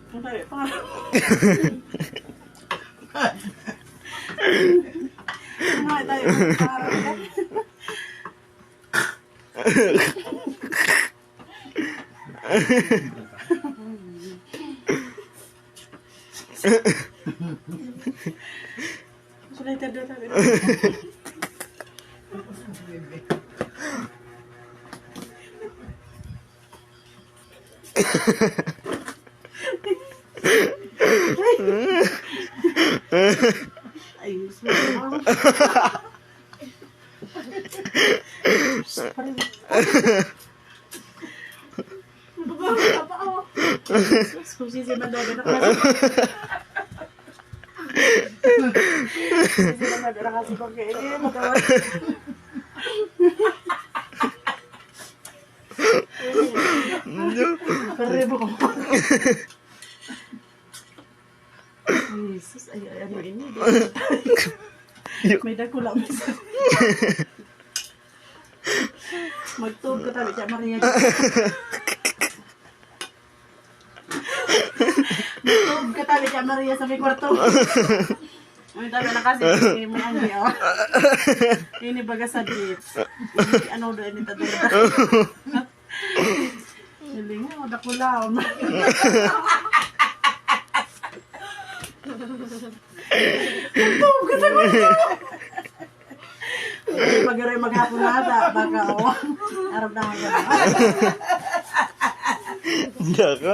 Okay, parang. Kumain tayo. Parang. Sulit na doon tayo. Ayos mo. Susi si Mandaga na kasi. Susi si Mandaga na kasi pagkainin. Matawag. Karebo ko. Jesus, ay ano ini. May dako lang. Magtug ka tabi siya Maria. Magtug ka tabi siya Maria sa may kwarto. May tabi na kasi may anggi oh. Ini baga sa jeep. Ano do ini tadi. Hiling mo dako lang. Magtug ka tabi. Magaray maghapon nata, baka o. Arap na hanggang. Hindi ako.